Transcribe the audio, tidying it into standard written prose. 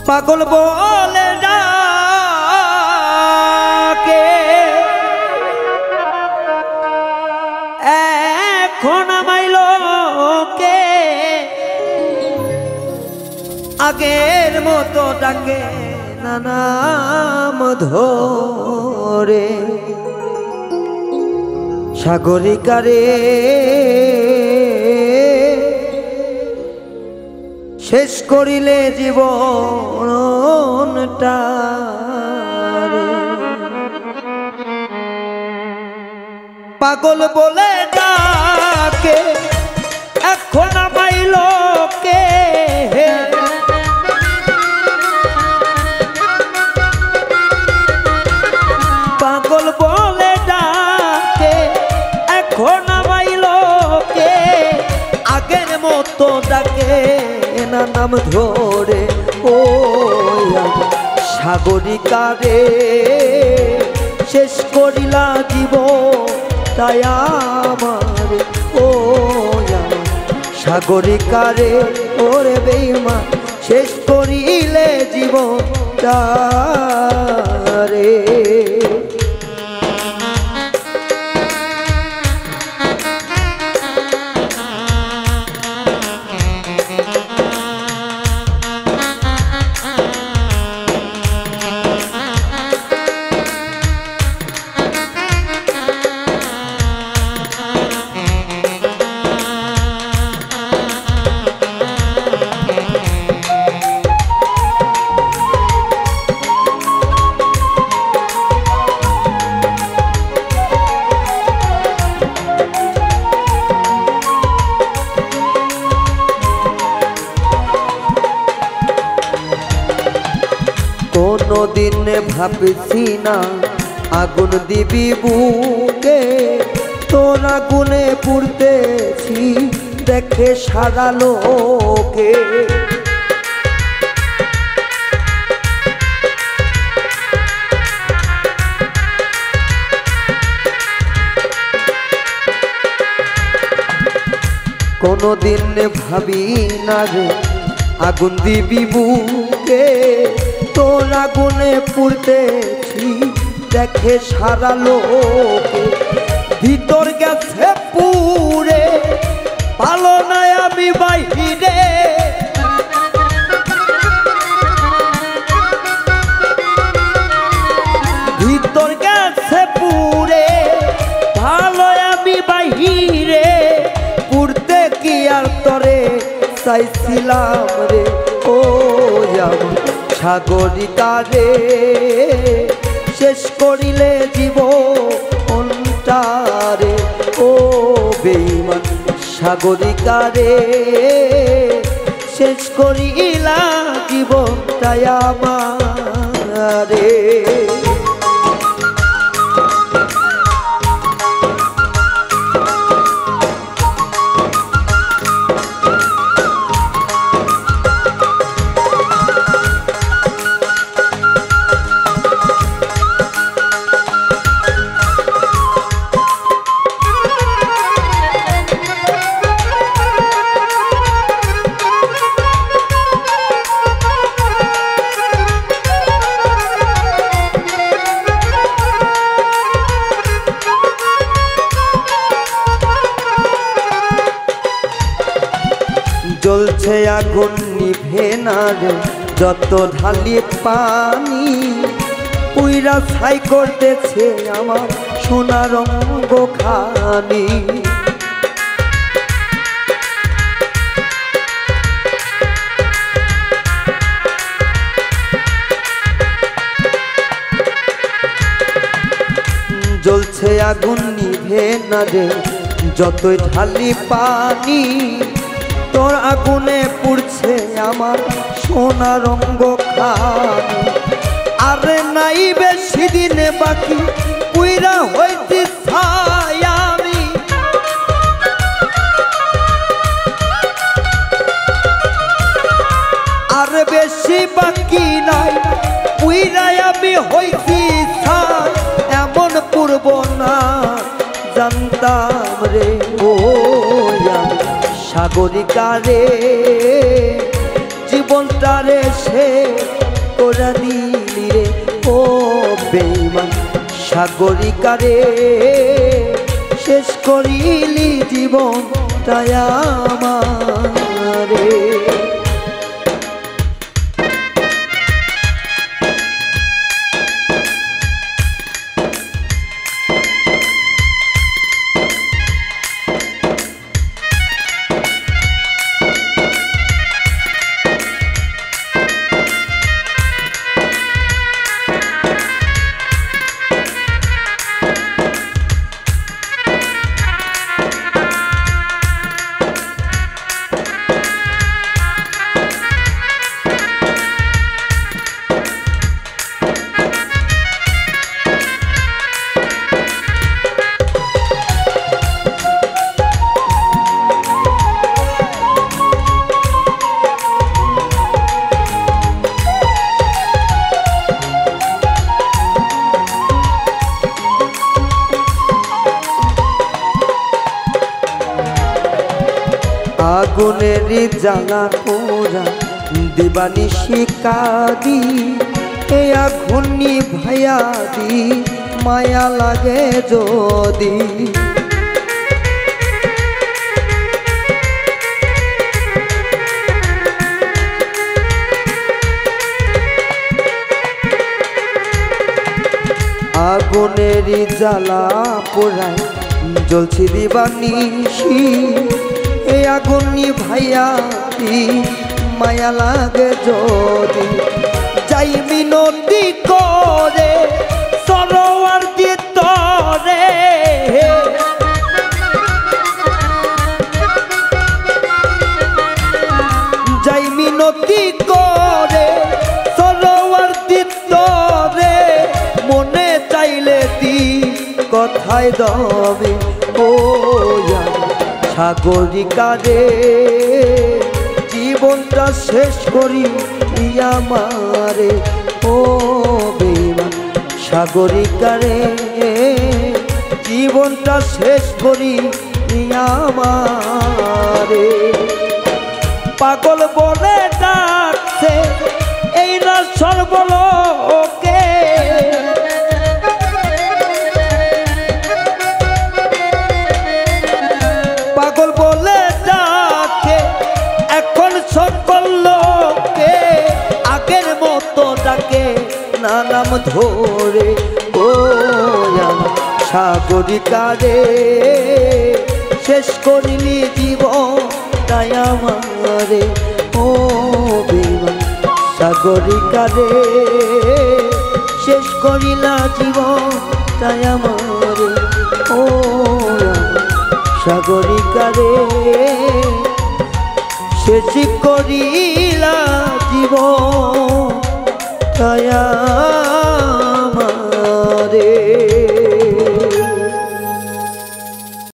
পাগল বলে ডাকে এখন আমাইল কে আগের মতো ডাকে না নাম ধরে সাগরিকারে শেষ করিলে জীবনটা পাগল বলে ডাকে এখন আমাইল কে পাগল বলে ডাকে এখন আমাইল কে আগের মতো ডাকে না নাম ধরে ও সাগরিকারে শেষ করিলা জীব তাই আমার ও সাগরিকারে ওরে বেঈমান শেষ করিলে জীবনটা রে কোনদিন ভাবছি না আগুন দিবি বুকে তোর আগুনে পুড়তেছি দেখে সারা লোকে কোনদিন ভাবি না রে আগুন দিবি বুকে তোর আগুনে পুড়তেছি দেখে সারা লোকে ভিতর গেছে পুরে ভালো নাই আমি বাহিরে ভিতর গেছে পুরে ভালো আমি বাহিরে পুড়তে কি আর তরে চাইছিলাম রে ও আমার সাগরিকারে শেষ করিলে জীবনটারে ও বেঈমান সাগরিকারে শেষ করিলা জীবনটাই আমারে জ্বলছে আগুন নিভে না রে যত ঢালি পানি পুইরা ছাই করতেছে আমার সোনা রঙ্গ খানি জ্বলছে আগুন নিভে না রে যতই ঢালি পানি তোর আগুনে পুড়ছে আমার সোনা রঙ্গ খানি আরে নাই বেশি দিনে বাকি পুইরা হইতে ছাই আমি আরে বেশি বাকি নাই পুইরা আমি হইতে ছাই এমন পূর্ব না জানতাম রে ও সাগরিকারে জীবনটারে সে কইরা নিলি রে ও বেঈমান সাগরিকারে শেষ করিলি জীবনটাই আমারে আগুনের জ্বালা পোড়া দিবানিশি কাঁদি এ আগুন নিভাইয়া দি মায়া লাগে যদি আগুনের জ্বালা পোড়ায় জ্বলছি দিবানিশি এ আগুন নিভাইয়া দি মায়া লাগে যদি যাই মিনতি করে সরোয়ার দিতরে যাই মিনতি করে সরোয়ার দিতরে মনে চাইলে দি কথায় দবে ও সাগরিকারে জীবনটা শেষ করি আমারে ও বেঈমান সাগরিকারে জীবনটা শেষ করি আমারে পাগল বলে ডাকছে এই না সর্বলোকে পাগল বলে ডাকে এখন সকল লোকে আগের মতো ডাকে না নাম ধরে ও সাগরিকারে শেষ করিলি জীবন তাই আমারে ও বেঈমান সাগরিকারে শেষ করিলা জীবন তাই আমারে ও সাগরিকারে শেষ করিলা জীবন তাই